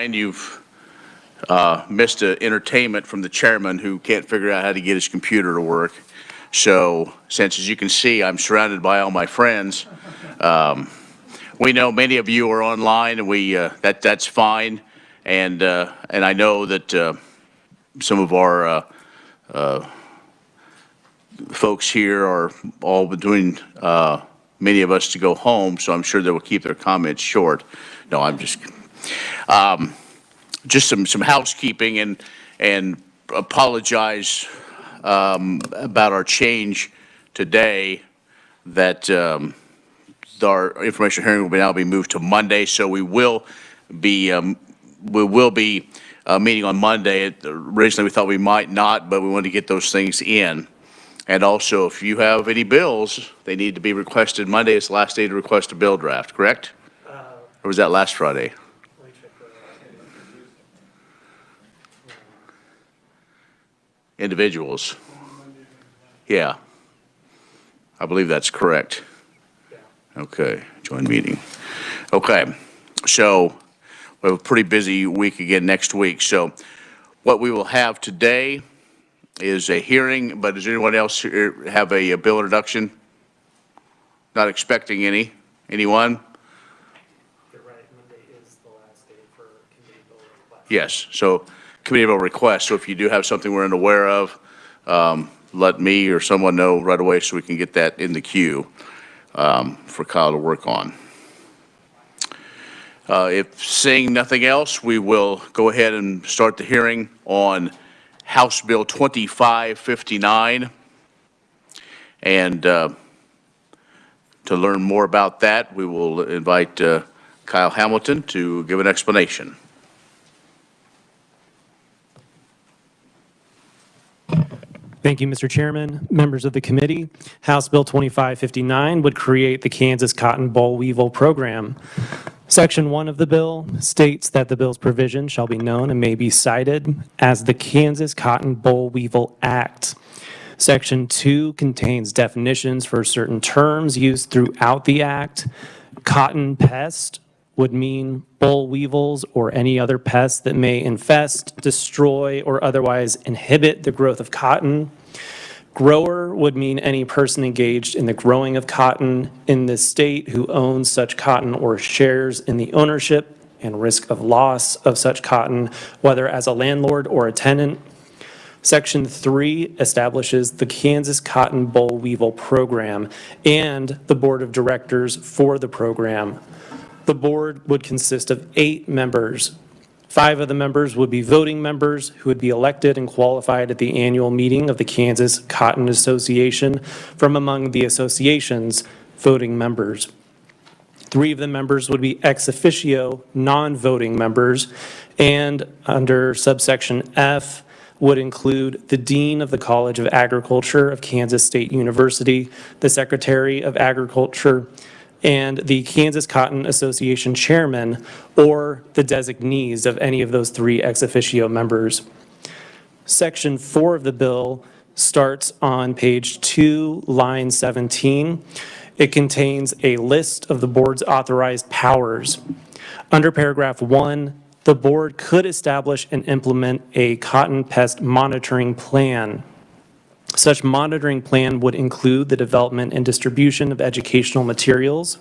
online, you've missed an entertainment from the chairman who can't figure out how to get his computer to work. So since, as you can see, I'm surrounded by all my friends, we know many of you are online, and that's fine. And I know that some of our folks here are all between many of us to go home, so I'm sure they will keep their comments short. No, I'm just some housekeeping and apologize about our change today, that our information hearing will now be moved to Monday. So we will be meeting on Monday. Originally we thought we might not, but we wanted to get those things in. And also, if you have any bills, they need to be requested. Monday is the last day to request a bill draft, correct? Or was that last Friday? Individuals. Yeah. I believe that's correct. Okay, join meeting. Okay, so we have a pretty busy week again next week. So what we will have today is a hearing, but does anyone else here have a bill introduction? Not expecting any. Anyone? You're right, Monday is the last day for committee bill requests. Yes, so committee bill requests. So if you do have something we're unaware of, let me or someone know right away so we can get that in the queue for Kyle to work on. If seeing nothing else, we will go ahead and start the hearing on House Bill 2559. And to learn more about that, we will invite Kyle Hamilton to give an explanation. Thank you, Mr. Chairman, members of the committee. House Bill 2559 would create the Kansas Cotton Boll Weevil program. Section 1 of the bill states that the bill's provision shall be known and may be cited as the Kansas Cotton Boll Weevil Act. Section 2 contains definitions for certain terms used throughout the act. Cotton pest would mean boll weevils or any other pest that may infest, destroy, or otherwise inhibit the growth of cotton. Grower would mean any person engaged in the growing of cotton in this state who owns such cotton or shares in the ownership and risk of loss of such cotton, whether as a landlord or a tenant. Section 3 establishes the Kansas Cotton Boll Weevil program and the board of directors for the program. The board would consist of 8 members. 5 of the members would be voting members who would be elected and qualified at the annual meeting of the Kansas Cotton Association from among the association's voting members. 3 of the members would be ex officio non-voting members, and under subsection F would include the Dean of the College of Agriculture of Kansas State University, the Secretary of Agriculture, and the Kansas Cotton Association chairman or the designees of any of those 3 ex officio members. Section 4 of the bill starts on page 2, line 17. It contains a list of the board's authorized powers. Under paragraph 1, the board could establish and implement a cotton pest monitoring plan. Such monitoring plan would include the development and distribution of educational materials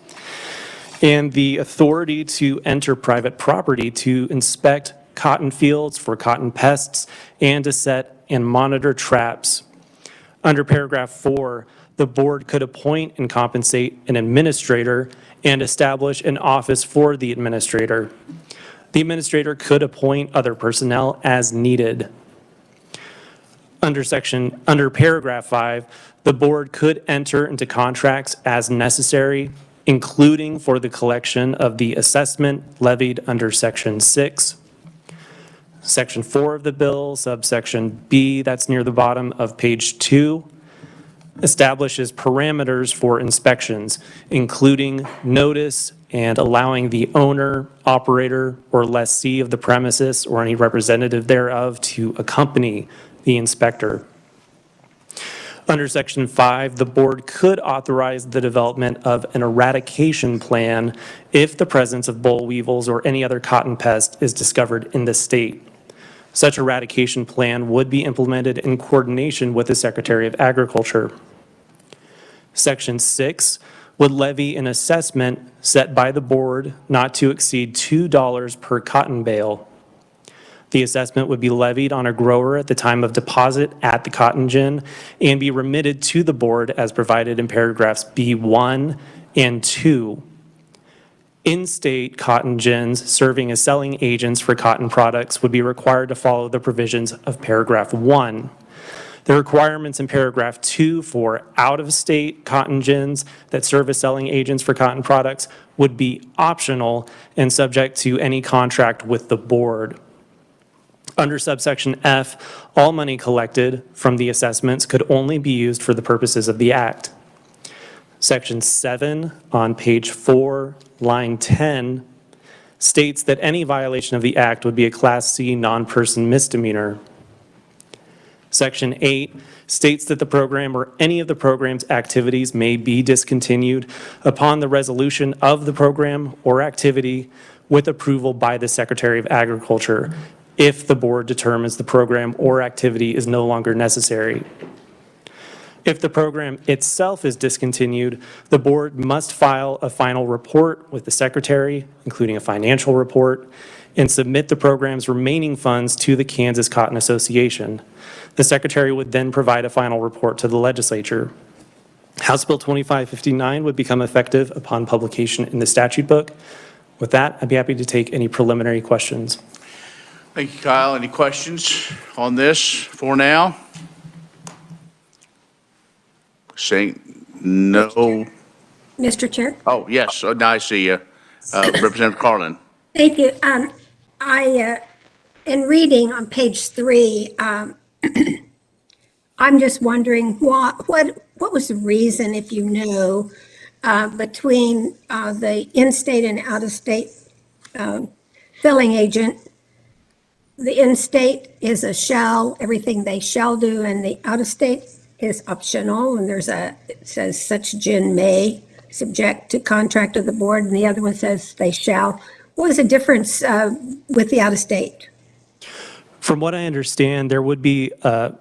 and the authority to enter private property to inspect cotton fields for cotton pests and to set and monitor traps. Under paragraph 4, the board could appoint and compensate an administrator and establish an office for the administrator. The administrator could appoint other personnel as needed. Under paragraph 5, the board could enter into contracts as necessary, including for the collection of the assessment levied under section 6. Section 4 of the bill, subsection B, that's near the bottom of page 2, establishes parameters for inspections, including notice and allowing the owner, operator, or lessee of the premises or any representative thereof to accompany the inspector. Under Section 5, the board could authorize the development of an eradication plan if the presence of boll weevils or any other cotton pest is discovered in the state. Such eradication plan would be implemented in coordination with the Secretary of Agriculture. Section 6 would levy an assessment set by the board not to exceed $2 per cotton bale. The assessment would be levied on a grower at the time of deposit at the cotton gin and be remitted to the board as provided in paragraphs B1 and 2. In-state cotton gins serving as selling agents for cotton products would be required to follow the provisions of paragraph 1. The requirements in paragraph 2 for out-of-state cotton gins that serve as selling agents for cotton products would be optional and subject to any contract with the board. Under subsection F, all money collected from the assessments could only be used for the purposes of the Act. Section 7 on page 4, line 10, states that any violation of the Act would be a Class C non-person misdemeanor. Section 8 states that the program or any of the program's activities may be discontinued upon the resolution of the program or activity with approval by the Secretary of Agriculture if the board determines the program or activity is no longer necessary. If the program itself is discontinued, the board must file a final report with the Secretary, including a financial report, and submit the program's remaining funds to the Kansas Cotton Association. The Secretary would then provide a final report to the Legislature. House Bill 2559 would become effective upon publication in the statute book. With that, I'd be happy to take any preliminary questions. Thank you, Kyle. Any questions on this for now? Saying no. Mr. Chair? Oh, yes. Oh, now I see you. Representative Carlin. Thank you. In reading on page 3, I'm just wondering what was the reason, if you know, between the in-state and out-of-state filling agent. The in-state is a shall, everything they shall do, and the out-of-state is optional, and it says such gin may, subject to contract of the board, and the other one says they shall. What was the difference with the out-of-state? From what I understand, there would be an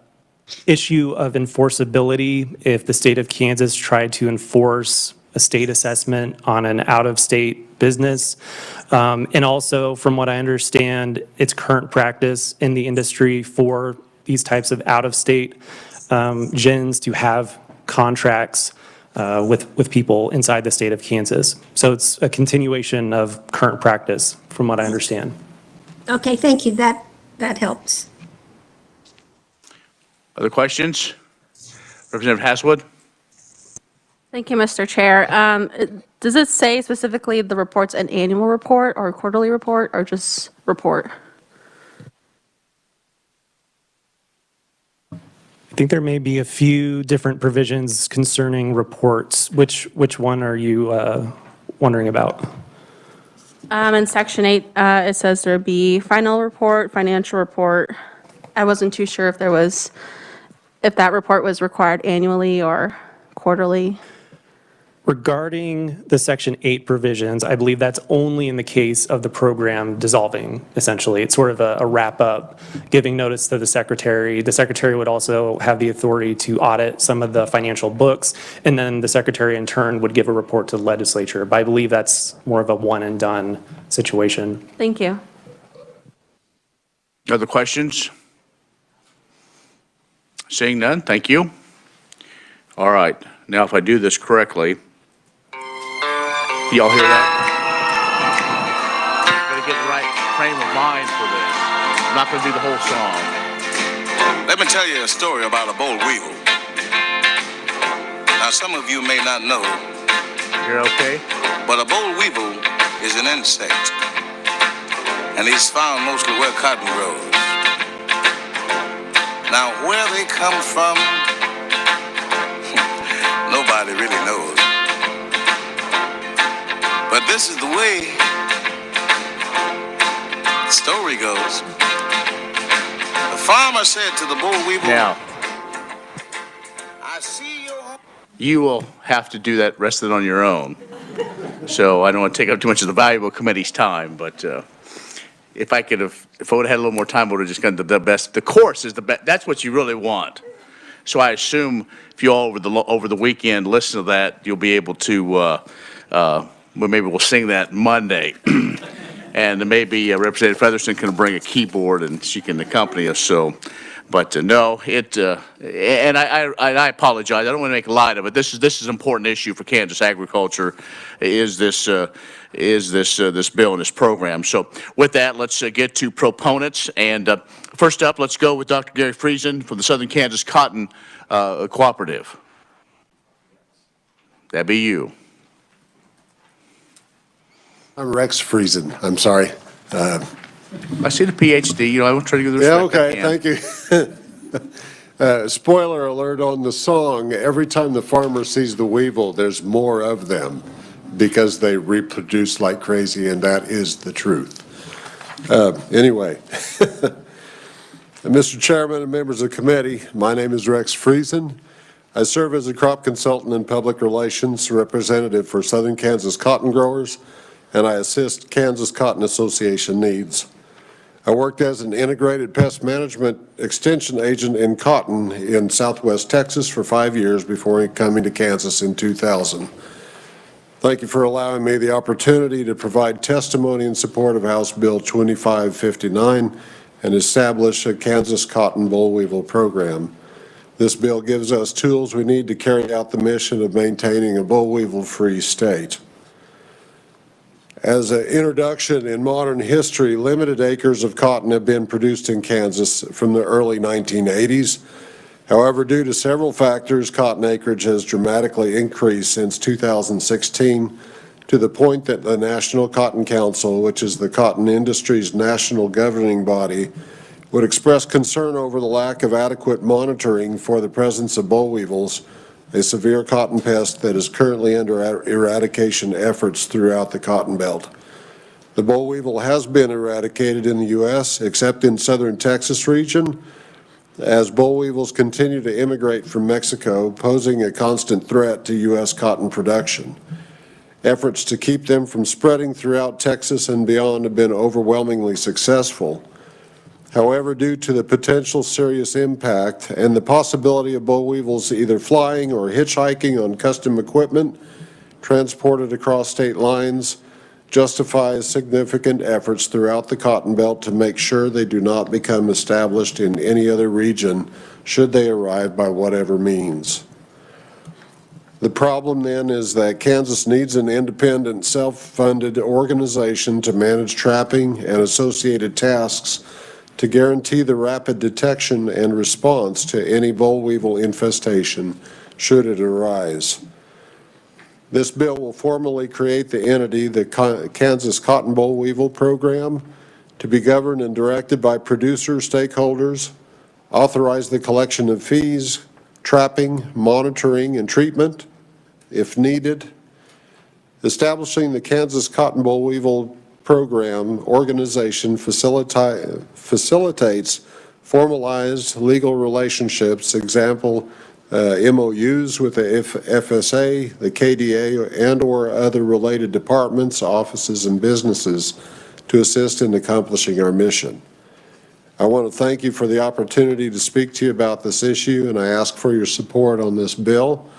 issue of enforceability if the state of Kansas tried to enforce a state assessment on an out-of-state business. And also, from what I understand, it's current practice in the industry for these types of out-of-state gins to have contracts with people inside the state of Kansas. So it's a continuation of current practice, from what I understand. Okay, thank you. That helps. Other questions? Representative Haswood? Thank you, Mr. Chair. Does it say specifically the report's an annual report or a quarterly report or just report? I think there may be a few different provisions concerning reports. Which one are you wondering about? In section 8, it says there would be final report, financial report. I wasn't too sure if that report was required annually or quarterly. Regarding the Section 8 provisions, I believe that's only in the case of the program dissolving, essentially. It's sort of a wrap-up, giving notice to the Secretary. The Secretary would also have the authority to audit some of the financial books, and then the Secretary in turn would give a report to the Legislature. But I believe that's more of a one-and-done situation. Thank you. Other questions? Seeing none, thank you. All right, now if I do this correctly, y'all hear that? Gotta get the right frame of mind for this. I'm not gonna do the whole song. Let me tell you a story about a boll weevil. Now, some of you may not know, You're okay? but a boll weevil is an insect, and he's found mostly where cotton grows. Now, where they come from, nobody really knows. But this is the way the story goes. The farmer said to the boll weevil, Now, I you will have to do that rest of it on your own. So I don't want to take up too much of the valuable committee's time, but if I would have had a little more time, I would have just gotten the best. The course is the best. That's what you really want. So I assume if you all over the weekend listen to that, you'll be able to, well, maybe we'll sing that Monday. And maybe Representative Featherston can bring a keyboard and she can accompany us. So, but no, and I apologize. I don't want to make light of it. This is an important issue for Kansas agriculture. Is this bill and this program? So with that, let's get to proponents. And first up, let's go with Dr. Gary Friesen from the Southern Kansas Cotton Cooperative. That'd be you. I'm Rex Friesen. I'm sorry. I see the PhD. You know, I want to try to give the respect I can. Thank you. Spoiler alert on the song, every time the farmer sees the weevil, there's more of them because they reproduce like crazy, and that is the truth. Anyway, Mr. Chairman and members of the committee, my name is Rex Friesen. I serve as a crop consultant and public relations representative for Southern Kansas cotton growers, and I assist Kansas Cotton Association needs. I worked as an integrated pest management extension agent in cotton in Southwest Texas for 5 years before coming to Kansas in 2000. Thank you for allowing me the opportunity to provide testimony in support of House Bill 2559 and establish a Kansas cotton boll weevil program. This bill gives us tools we need to carry out the mission of maintaining a boll weevil-free state. As an introduction, in modern history, limited acres of cotton have been produced in Kansas from the early 1980s. However, due to several factors, cotton acreage has dramatically increased since 2016 to the point that the National Cotton Council, which is the cotton industry's national governing body, would express concern over the lack of adequate monitoring for the presence of boll weevils, a severe cotton pest that is currently under eradication efforts throughout the cotton belt. The boll weevil has been eradicated in the U.S., except in southern Texas region, as boll weevils continue to immigrate from Mexico, posing a constant threat to U.S. cotton production. Efforts to keep them from spreading throughout Texas and beyond have been overwhelmingly successful. However, due to the potential serious impact and the possibility of boll weevils either flying or hitchhiking on custom equipment transported across state lines, justifies significant efforts throughout the cotton belt to make sure they do not become established in any other region should they arrive by whatever means. The problem then is that Kansas needs an independent, self-funded organization to manage trapping and associated tasks to guarantee the rapid detection and response to any boll weevil infestation should it arise. This bill will formally create the entity, the Kansas Cotton Boll Weevil Program, to be governed and directed by producer stakeholders, authorize the collection of fees, trapping, monitoring, and treatment, if needed. Establishing the Kansas Cotton Boll Weevil Program organization facilitates formalized legal relationships, example, MOUs with the FSA, the KDA, and or other related departments, offices, and businesses to assist in accomplishing our mission. I want to thank you for the opportunity to speak to you about this issue, and I ask for your support on this bill.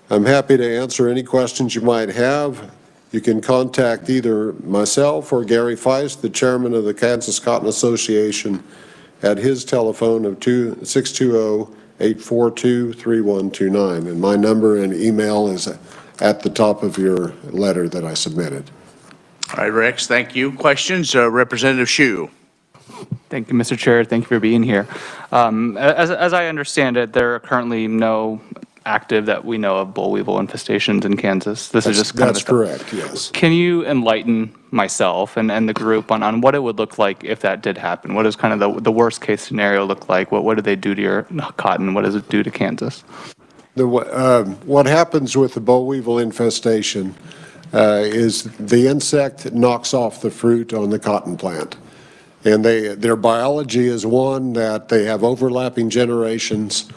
I'm happy to answer any questions you might have. You can contact either myself or Gary Feist, the chairman of the Kansas Cotton Association, at his telephone of 620-842-3129. And my number and email is at the top of your letter that I submitted. All right, Rex, thank you. Questions? Representative Shue. Thank you, Mr. Chair. Thank you for being here. As I understand it, there are currently no active that we know of boll weevil infestations in Kansas. This is just kind That's correct, yes. Can you enlighten myself and the group on what it would look like if that did happen? What does kind of the worst case scenario look like? What do they do to your cotton? What does it do to Kansas? What happens with the boll weevil infestation is the insect knocks off the fruit on the cotton plant. And their biology is one that they have overlapping generations.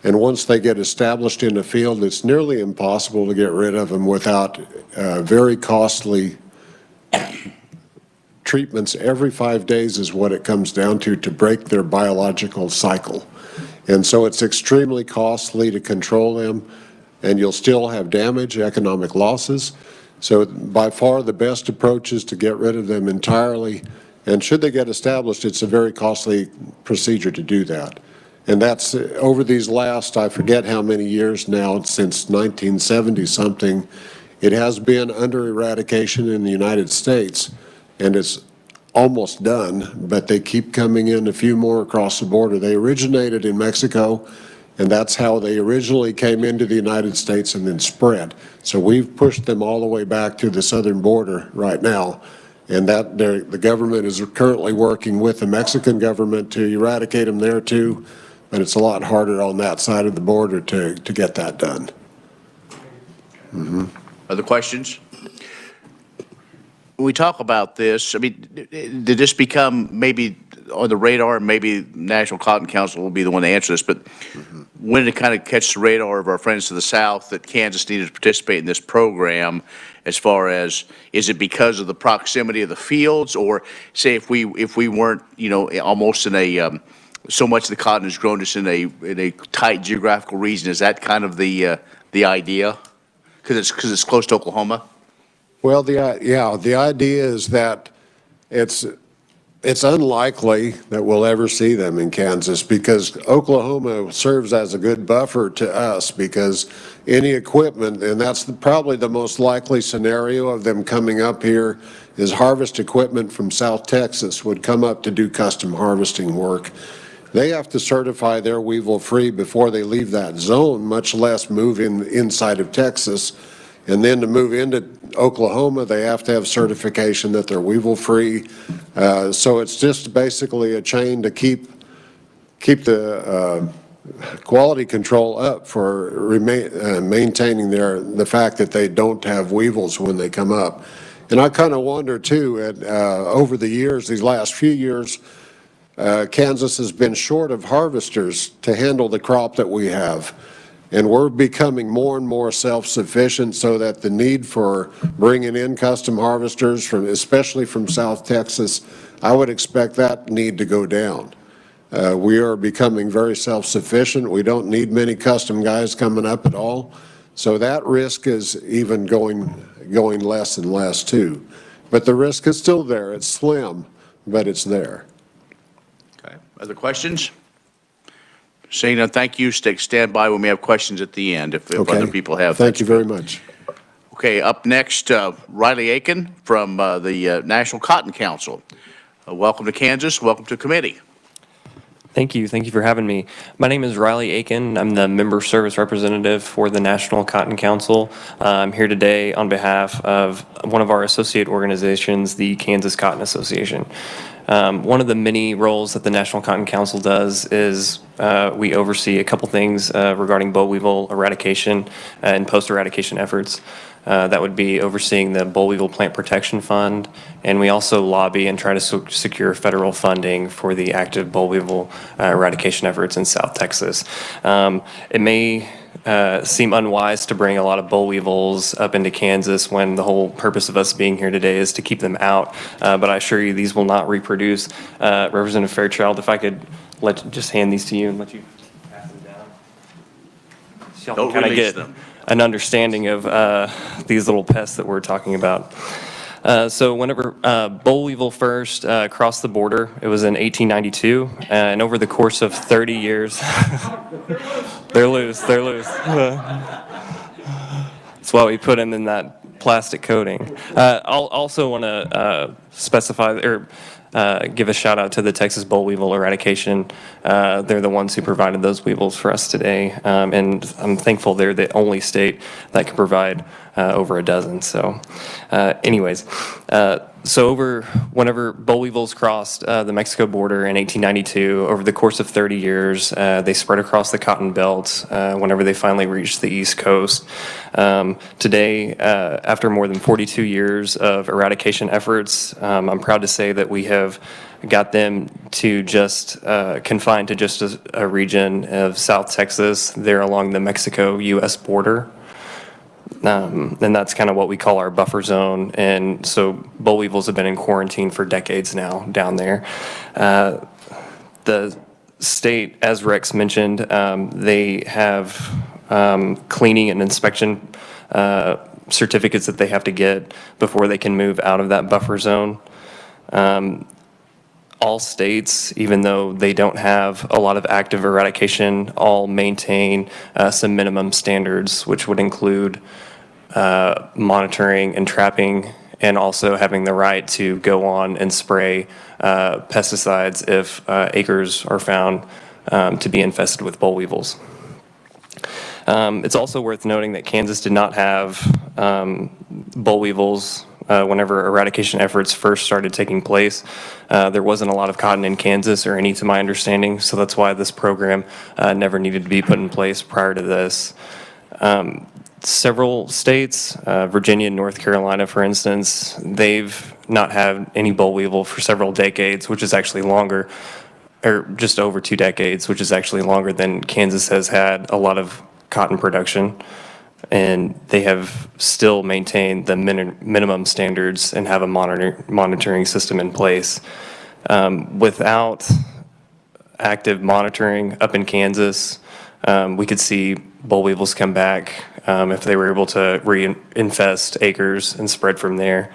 And once they get established in the field, it's nearly impossible to get rid of them without very costly treatments. Every 5 days is what it comes down to break their biological cycle. And so it's extremely costly to control them, and you'll still have damage, economic losses. So by far the best approach is to get rid of them entirely. And should they get established, it's a very costly procedure to do that. And that's over these last, I forget how many years now, since 1970 something, it has been under eradication in the United States, and it's almost done, but they keep coming in, a few more across the border. They originated in Mexico, and that's how they originally came into the United States and then spread. So we've pushed them all the way back to the southern border right now, and that the government is currently working with the Mexican government to eradicate them there too, but it's a lot harder on that side of the border to get that done. Other questions? When we talk about this, I mean, did this become maybe on the radar? Maybe National Cotton Council will be the one to answer this, but when did it kind of catch the radar of our friends to the south that Kansas needed to participate in this program? As far as, is it because of the proximity of the fields, or say if we weren't, you know, almost in a so much of the cotton is grown just in a tight geographical region? Is that kind of the idea? Because it's close to Oklahoma. Well, the idea is that it's unlikely that we'll ever see them in Kansas, because Oklahoma serves as a good buffer to us, because any equipment, and that's probably the most likely scenario of them coming up here, is harvest equipment from South Texas would come up to do custom harvesting work. They have to certify they're weevil free before they leave that zone, much less move inside of Texas. And then to move into Oklahoma, they have to have certification that they're weevil free. So it's just basically a chain to keep the quality control up for maintaining the fact that they don't have weevils when they come up. And I kind of wonder too, over the years, these last few years, Kansas has been short of harvesters to handle the crop that we have. And we're becoming more and more self-sufficient, so that the need for bringing in custom harvesters, especially from South Texas, I would expect that need to go down. We are becoming very self-sufficient. We don't need many custom guys coming up at all. So that risk is even going less and less too. But the risk is still there. It's slim, but it's there. Okay. Other questions? Seeing none, thank you. Stand by when we have questions at the end if Okay. other people have. Thank you very much. Okay, up next, Riley Aiken from the National Cotton Council. Welcome to Kansas. Welcome to committee. Thank you. Thank you for having me. My name is Riley Aiken. I'm the member service representative for the National Cotton Council. I'm here today on behalf of one of our associate organizations, the Kansas Cotton Association. One of the many roles that the National Cotton Council does is we oversee a couple things regarding boll weevil eradication and post-eradication efforts. That would be overseeing the boll weevil plant protection fund, and we also lobby and try to secure federal funding for the active boll weevil eradication efforts in South Texas. It may seem unwise to bring a lot of boll weevils up into Kansas when the whole purpose of us being here today is to keep them out, but I assure you these will not reproduce. Representative Fairchild, if I could just hand these to you and let you pass them down. So y'all Don't can kind of release get them. an understanding of these little pests that we're talking about. So whenever boll weevil first crossed the border, it was in 1892, and over the course of 30 years, they're loose. That's why we put them in that plastic coating. I'll also want to specify or give a shout out to the Texas boll weevil eradication. They're the ones who provided those weevils for us today, and I'm thankful they're the only state that can provide over a dozen. So anyways, so whenever boll weevils crossed the Mexico border in 1892, over the course of 30 years, they spread across the cotton belt whenever they finally reached the East Coast. Today, after more than 42 years of eradication efforts, I'm proud to say that we have got them to just confined to just a region of South Texas there along the Mexico-U.S. border. And that's kind of what we call our buffer zone. And so boll weevils have been in quarantine for decades now down there. The state, as Rex mentioned, they have cleaning and inspection certificates that they have to get before they can move out of that buffer zone. All states, even though they don't have a lot of active eradication, all maintain some minimum standards, which would include monitoring and trapping, and also having the right to go on and spray pesticides if acres are found to be infested with boll weevils. It's also worth noting that Kansas did not have boll weevils whenever eradication efforts first started taking place. There wasn't a lot of cotton in Kansas, or any to my understanding, so that's why this program never needed to be put in place prior to this. Several states, Virginia and North Carolina, for instance, they've not had any boll weevil for several decades, which is actually longer, or just over 2 decades, which is actually longer than Kansas has had a lot of cotton production. And they have still maintained the minimum standards and have a monitoring system in place. Without active monitoring up in Kansas, we could see boll weevils come back if they were able to reinfest acres and spread from there.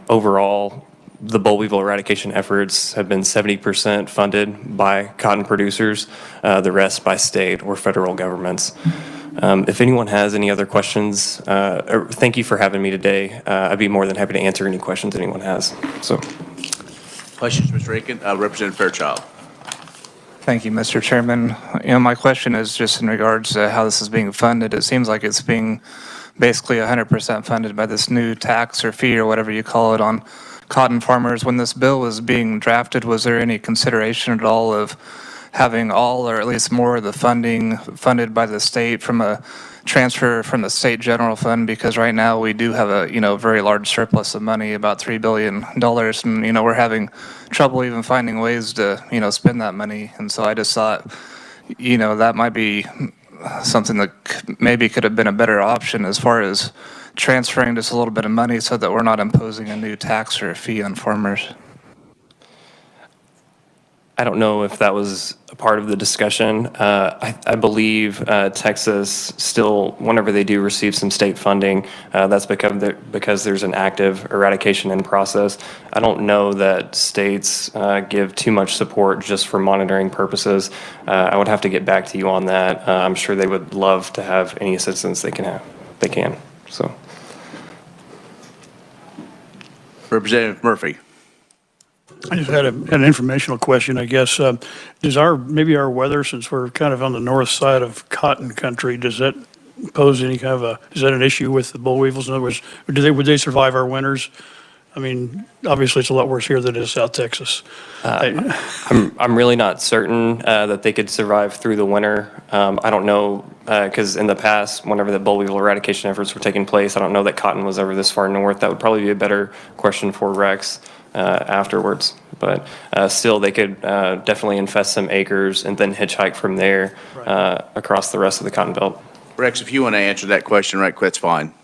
Overall, the boll weevil eradication efforts have been 70% funded by cotton producers, the rest by state or federal governments. If anyone has any other questions, thank you for having me today. I'd be more than happy to answer any questions anyone has. So, Questions, Mr. Aiken? Representative Fairchild. Thank you, Mr. Chairman. My question is just in regards to how this is being funded. It seems like it's being basically 100% funded by this new tax or fee or whatever you call it on cotton farmers. When this bill was being drafted, was there any consideration at all of having all or at least more of the funding funded by the state from a transfer from the state general fund? Because right now we do have a very large surplus of money, about $3 billion, and we're having trouble even finding ways to spend that money. And so I just thought that might be something that maybe could have been a better option as far as transferring just a little bit of money so that we're not imposing a new tax or a fee on farmers. I don't know if that was a part of the discussion. I believe Texas still, whenever they do receive some state funding, that's because there's an active eradication in process. I don't know that states give too much support just for monitoring purposes. I would have to get back to you on that. I'm sure they would love to have any assistance they can have. They can. So, Representative Murphy. I just had an informational question, I guess. Does maybe our weather, since we're kind of on the north side of cotton country, does that pose any kind of is that an issue with the boll weevils? In other words, would they survive our winters? I mean, obviously it's a lot worse here than it is South Texas. I'm really not certain that they could survive through the winter. I don't know, because in the past, whenever the boll weevil eradication efforts were taking place, I don't know that cotton was ever this far north. That would probably be a better question for Rex afterwards. But still, they could definitely infest some acres and then hitchhike from there across the rest of the cotton belt. Rex, if you want to answer that question right quick, that's fine.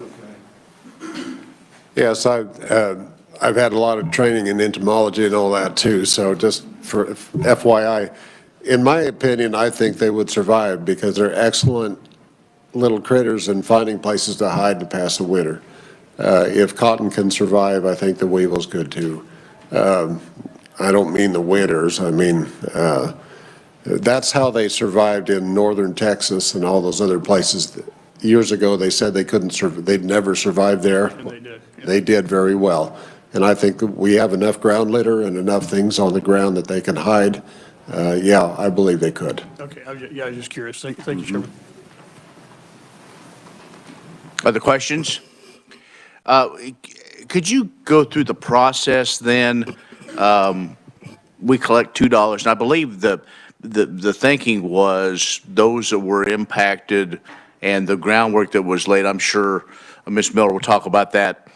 Yes, I've had a lot of training in entomology and all that too, so just for FYI, in my opinion, I think they would survive because they're excellent little critters and finding places to hide to pass the winter. If cotton can survive, I think the weevils could too. I don't mean the winters, I mean, that's how they survived in northern Texas and all those other places. Years ago, they said they'd never survive there. And they did. Yeah. They did very well. And I think that we have enough ground litter and enough things on the ground that they can hide. Yeah, I believe they could. Okay, I was just curious. Thank you, Chairman. Other questions? Could you go through the process then? We collect $2, and I believe the thinking was those that were impacted and the groundwork that was laid, I'm sure Ms. Miller will talk about that.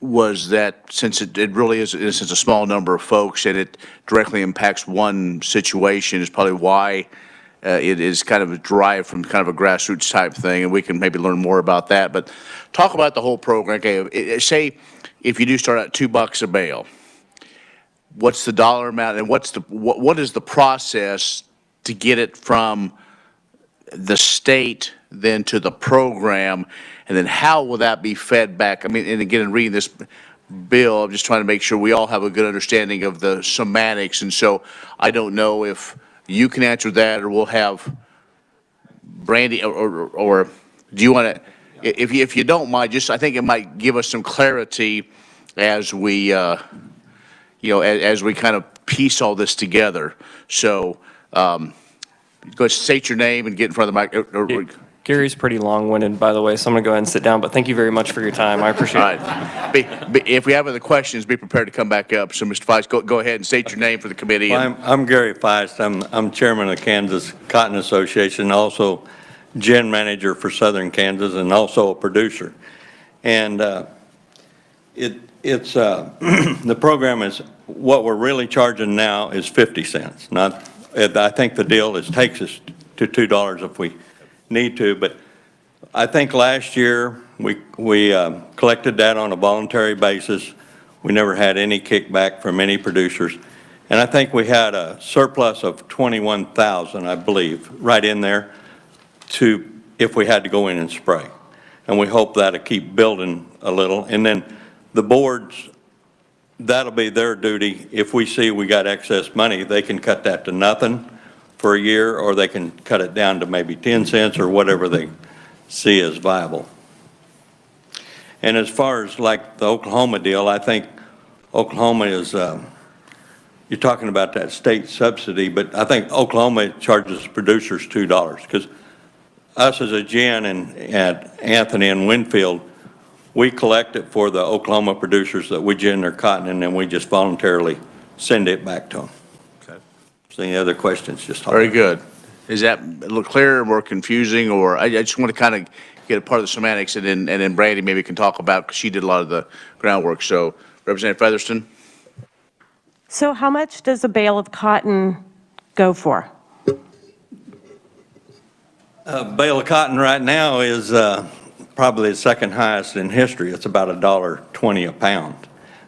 was that since it really is, it's a small number of folks and it directly impacts one situation is probably why it is kind of derived from kind of a grassroots type thing, and we can maybe learn more about that. But talk about the whole program. Okay, say if you do start at $2 a bale, what's the dollar amount and what is the process to get it from the state then to the program, and then how will that be fed back? I mean, and again, in reading this bill, I'm just trying to make sure we all have a good understanding of the semantics, and so I don't know if you can answer that, or we'll have Brandy, or do you want to, if you don't mind, just, I think it might give us some clarity as we, as we kind of piece all this together. So, go ahead, state your name and get in front of the mic. Gary's pretty long-winded, by the way, so I'm going to go ahead and sit down, but thank you very much for your time. I appreciate it. All right. If we have other questions, be prepared to come back up. So, Mr. Feist, go ahead and state your name for the committee. Well, I'm Gary Feist. I'm chairman of the Kansas Cotton Association, also gin manager for Southern Kansas, and also a producer. And it's the program is, what we're really charging now is 50 cents. Not, I think the deal takes us to $2 if we need to, but I think last year we collected that on a voluntary basis. We never had any kickback from any producers, and I think we had a surplus of 21,000, I believe, right in there to if we had to go in and spray, and we hope that'll keep building a little. And then the boards, that'll be their duty. If we see we got excess money, they can cut that to nothing for a year, or they can cut it down to maybe 10 cents or whatever they see as viable. And as far as like the Oklahoma deal, I think Oklahoma is, you're talking about that state subsidy, but I think Oklahoma charges producers $2, because us as a gin and at Anthony and Winfield, we collect it for the Oklahoma producers that we gin their cotton, and then we just voluntarily send it back to them. So any other questions? Just Very good. Is that a little clearer, more confusing, or I just want to kind of get a part of the semantics, and then Brandy maybe can talk about, because she did a lot of the groundwork. So, Representative Featherston. So how much does a bale of cotton go for? A bale of cotton right now is probably the second highest in history. It's about $1.20 a pound.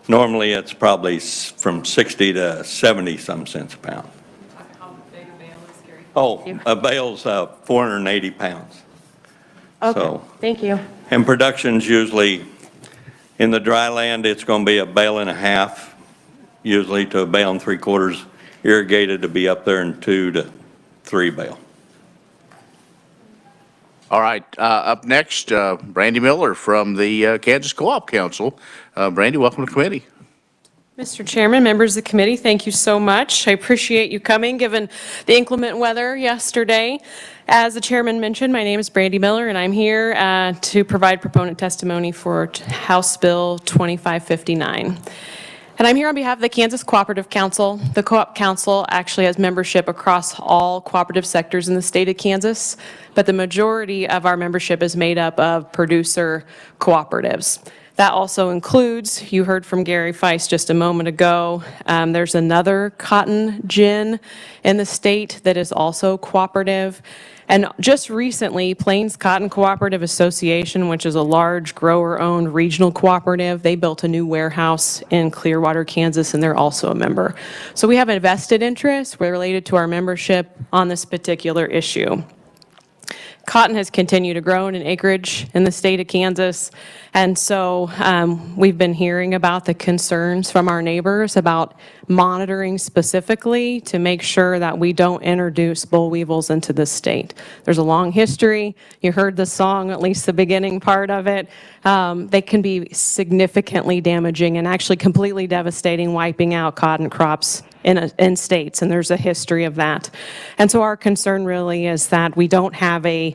Normally, it's probably from 60 to 70 some cents a pound. Oh, a bale's 480 pounds. Okay, So, thank you. and production's usually, in the dry land, it's going to be a bale and a half, usually to a bale and 3/4. Irrigated to be up there in 2 to 3 bale. All right, up next, Brandy Miller from the Kansas Co-op Council. Brandy, welcome to the committee. Mr. Chairman, members of the committee, thank you so much. I appreciate you coming, given the inclement weather yesterday. As the chairman mentioned, my name is Brandy Miller, and I'm here to provide proponent testimony for House Bill 2559. And I'm here on behalf of the Kansas Cooperative Council. The Co-op Council actually has membership across all cooperative sectors in the state of Kansas, but the majority of our membership is made up of producer cooperatives. That also includes, you heard from Gary Feist just a moment ago, there's another cotton gin in the state that is also cooperative. And just recently, Plains Cotton Cooperative Association, which is a large grower-owned regional cooperative, they built a new warehouse in Clearwater, Kansas, and they're also a member. So we have a vested interest related to our membership on this particular issue. Cotton has continued to grow in acreage in the state of Kansas, and so we've been hearing about the concerns from our neighbors about monitoring specifically to make sure that we don't introduce boll weevils into the state. There's a long history. You heard the song, at least the beginning part of it. They can be significantly damaging and actually completely devastating, wiping out cotton crops in states, and there's a history of that. And so our concern really is that we don't have an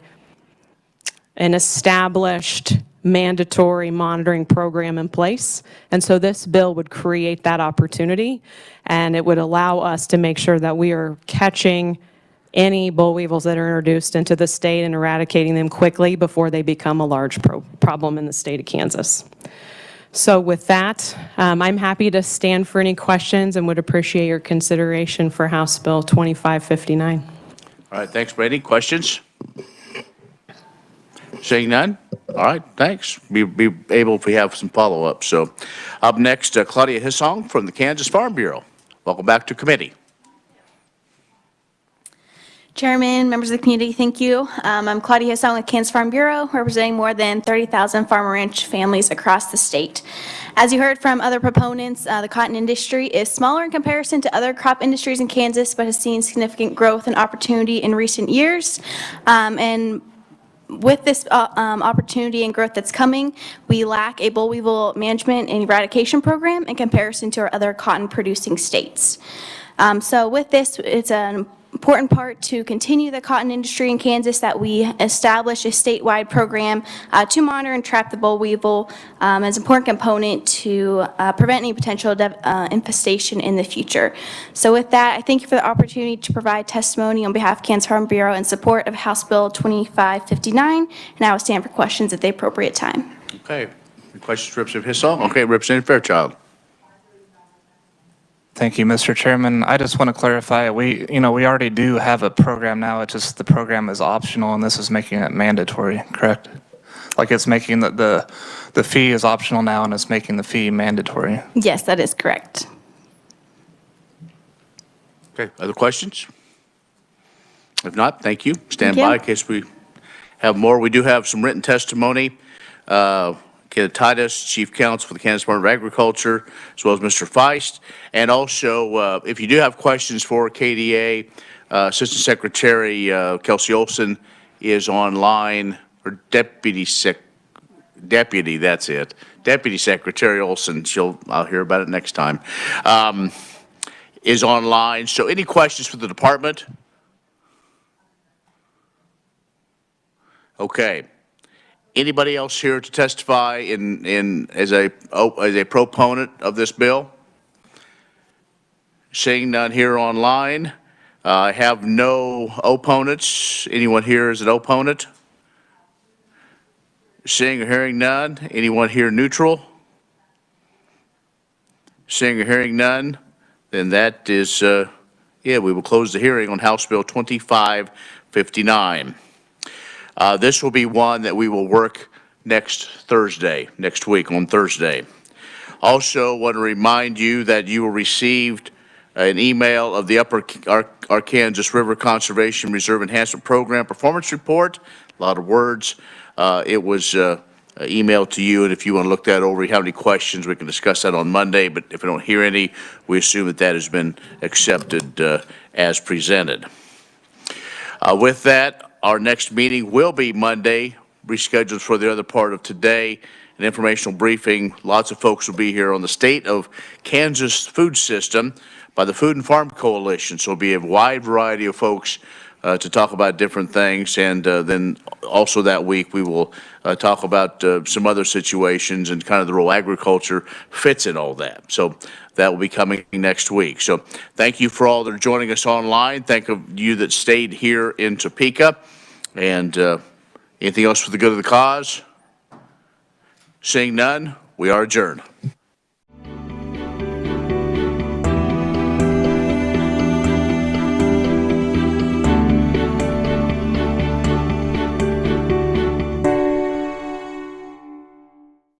established mandatory monitoring program in place. And so this bill would create that opportunity, and it would allow us to make sure that we are catching any boll weevils that are introduced into the state and eradicating them quickly before they become a large problem in the state of Kansas. So with that, I'm happy to stand for any questions and would appreciate your consideration for House Bill 2559. All right, thanks, Brady. Questions? Seeing none? All right, thanks. Be able if we have some follow-up. So up next, Claudia Hissong from the Kansas Farm Bureau. Welcome back to committee. Chairman, members of the community, thank you. I'm Claudia Hissong with Kansas Farm Bureau, representing more than 30,000 farm and ranch families across the state. As you heard from other proponents, the cotton industry is smaller in comparison to other crop industries in Kansas, but has seen significant growth and opportunity in recent years. And with this opportunity and growth that's coming, we lack a boll weevil management and eradication program in comparison to our other cotton producing states. So with this, it's an important part to continue the cotton industry in Kansas that we establish a statewide program to monitor and trap the boll weevil as an important component to prevent any potential infestation in the future. So with that, I thank you for the opportunity to provide testimony on behalf of Kansas Farm Bureau in support of House Bill 2559, and I will stand for questions at the appropriate time. Okay. Any questions, Representative Hissong? Okay, Representative Fairchild. Thank you, Mr. Chairman. I just want to clarify, we already do have a program now. It's just the program is optional, and this is making it mandatory, correct? Like it's making the fee is optional now, and it's making the fee mandatory. Yes, that is correct. Okay, other questions? If not, thank you. Stand Thank you. by in case we have more. We do have some written testimony. Kenneth Titus, Chief Counsel for the Kansas Department of Agriculture, as well as Mr. Feist. And also, if you do have questions for KDA, Assistant Secretary Kelsey Olson is online, or Deputy, that's it. Deputy Secretary Olson, I'll hear about it next time, is online. So any questions for the department? Okay. Anybody else here to testify as a proponent of this bill? Seeing none here online. I have no opponents. Anyone here as an opponent? Seeing or hearing none. Anyone here neutral? Seeing or hearing none, then that is, we will close the hearing on House Bill 2559. This will be one that we will work next week on Thursday. Also, want to remind you that you will receive an email of the Upper Arkansas River Conservation Reserve Enhancement Program Performance Report. A lot of words. It was emailed to you, and if you want to look that over, you have any questions, we can discuss that on Monday, but if we don't hear any, we assume that that has been accepted as presented. With that, our next meeting will be Monday, rescheduled for the other part of today, an informational briefing. Lots of folks will be here on the state of Kansas food system by the Food and Farm Coalition. So it'll be a wide variety of folks to talk about different things. And then also that week, we will talk about some other situations and kind of the role agriculture fits in all that. So that will be coming next week. So thank you for all that are joining us online. Thank you that stayed here in Topeka. And anything else for the good of the cause? Seeing none, we are adjourned.